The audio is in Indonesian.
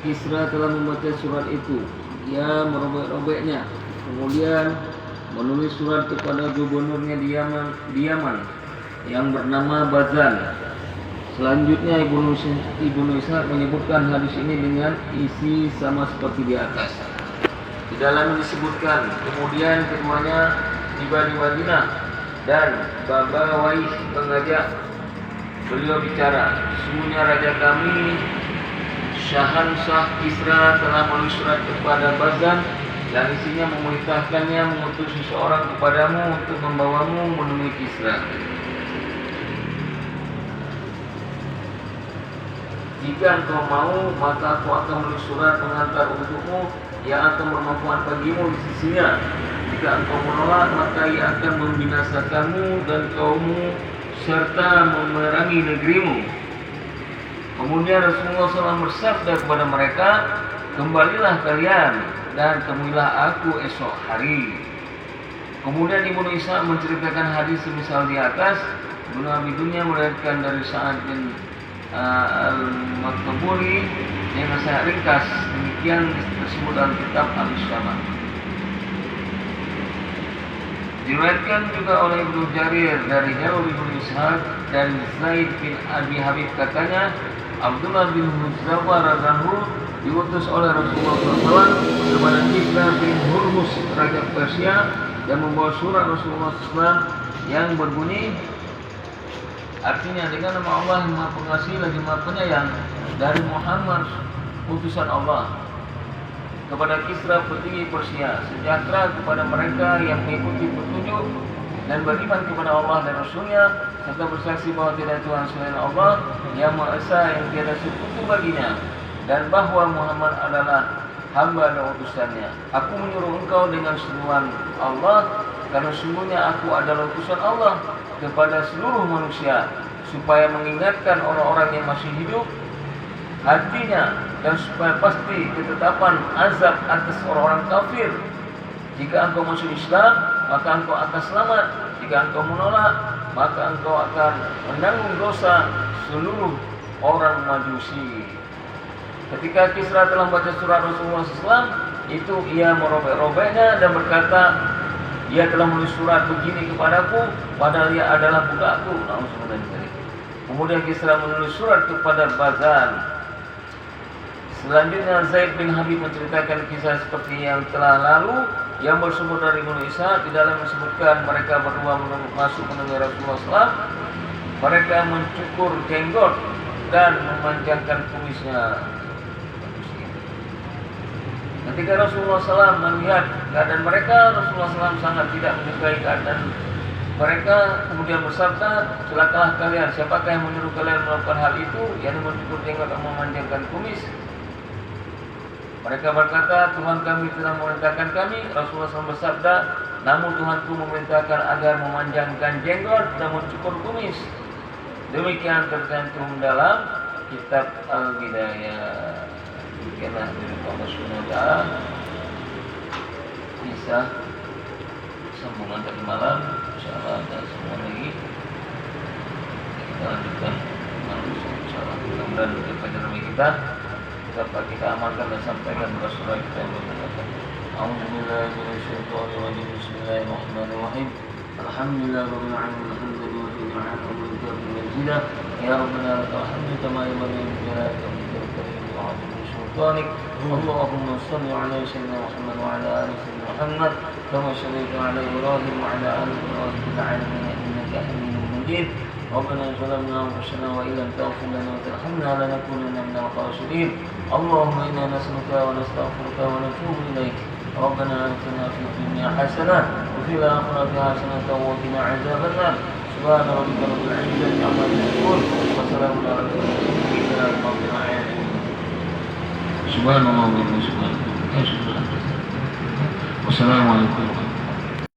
Kisra telah membaca surat itu, ia merobek-robeknya, kemudian menulis surat kepada gubernurnya di Yaman yang bernama Bazan. Selanjutnya Ibnu Ishaq menyebutkan hadis ini dengan isi sama seperti di atas. Di dalam disebutkan, kemudian keduanya tiba di Madinah dan Baba Wais mengajak beliau bicara, sesungguhnya raja kami Syahansah Kisra telah menulis surat kepada Bazan yang isinya memerintahkannya mengutus seseorang kepadamu untuk membawamu menemui Kisra. Jika engkau mau, maka aku akan menulis surat pengantar untukmu yang akan bermanfaat bagimu di sisinya. Jika engkau menolak, maka ia akan membinasakanmu dan kaummu serta memerangi negerimu. Kemudian Rasulullah SAW bersabda kepada mereka, kembalilah kalian dan temuilah aku esok hari. Kemudian Ibnu Ishaq menceritakan hadis semisal di atas. Ibnu Abi Dunya meriwayatkan dari Sa'ad bin Al-Maktuburi yang sangat ringkas, demikian tersebut dalam kitab Al-Syamah. Diriwayatkan juga oleh Ibnu Jarir dari Harun bin Ishaq dan Zaid bin Abi Habib katanya, Abdullah bin Muzaffar radhiyallahu diutus oleh Rasulullah SAW kepada Kisra bin Hurmuz raja Persia dan membawa surat Rasulullah SAW yang berbunyi, artinya dengan nama Allah yang Maha Pengasih lagi Maha Penyayang, dari Muhammad utusan Allah kepada Kisra petinggi Persia, sejahtera kepada mereka yang mengikuti petunjuk dan beriman kepada Allah dan Rasulnya, serta bersaksi bahwa tidak Tuhan selain Allah yang Maha Esa yang tiada sekutu baginya, dan bahwa Muhammad adalah hamba dan utusannya. Aku menyuruh engkau dengan seruan Allah, karena sungguhnya aku adalah utusan Allah kepada seluruh manusia, supaya mengingatkan orang-orang yang masih hidup hatinya, dan supaya pasti ketetapan azab atas orang-orang kafir. Jika engkau masuk Islam, maka engkau akan selamat. Jika engkau menolak, maka engkau akan menanggung dosa seluruh orang Majusi. Ketika Kisra telah membaca surat Rasulullah SAW, itu ia merobek-robeknya dan berkata, ia telah menulis surat begini kepadaku, padahal ia adalah budakku. Kemudian Kisra menulis surat kepada Bazan. Selanjutnya Zaid bin Habib menceritakan kisah seperti yang telah lalu yang bersumber dari Ibnu Ishaq. Di dalam disebutkan mereka berdua masuk menemui Rasulullah SAW. Mereka mencukur jenggot dan memanjangkan kumisnya. Ketika Rasulullah SAW melihat keadaan mereka, Rasulullah SAW sangat tidak menyukai keadaan mereka. Kemudian bersabda, celakalah kalian, siapakah yang menyuruh kalian melakukan hal itu, yang mencukur jenggot dan memanjangkan kumis? Mereka berkata, Tuhan kami telah memerintahkan kami. Rasulullah SAW bersabda, namun Tuhanku memerintahkan agar memanjangkan jenggot dan mencukur kumis. Demikian tercantum dalam kitab Al-Bidayah. Demikianlah dari Allah SWT kisah sambungan tadi malam. InsyaAllah ada semua lagi. Kita lanjutkan manusia InsyaAllah. Mudah-mudahan untuk pelajaran kita dapat kita amalkan dan sampaikan kepada saudara kita yang berkata, A'udzubillahi minasyaitonirrajim. Bismillahirrahmanirrahim. Alhamdulillahirabbil alamin. Alhamdulillah wa ta'ala wa barakatuh manzila. Ya Rabbana lakal hamdu kama yanbaghi li jalali wajhika wa 'azimi sultanik. Allahumma shalli 'ala sayyidina Muhammad wa 'ala ali sayyidina Muhammad kama shallaita 'ala Ibrahim wa 'ala ali Ibrahim fil 'alamin innaka Hamidum Majid. ربنا ظلمنا أنفسنا وإن لم تغفر لنا وترحمنا لنكونن من الخاسرين. اللهم إنا نسألك ونستغفرك ونتوب إليك. ربنا آتنا في الدنيا حسنة وفي الآخرة حسنة وقنا عذاب النار. سبحان ربك رب العزة عما يصفون وسلام على المرسلين والحمد لله رب العالمين. سبحان الله وبحمده. والسلام عليكم.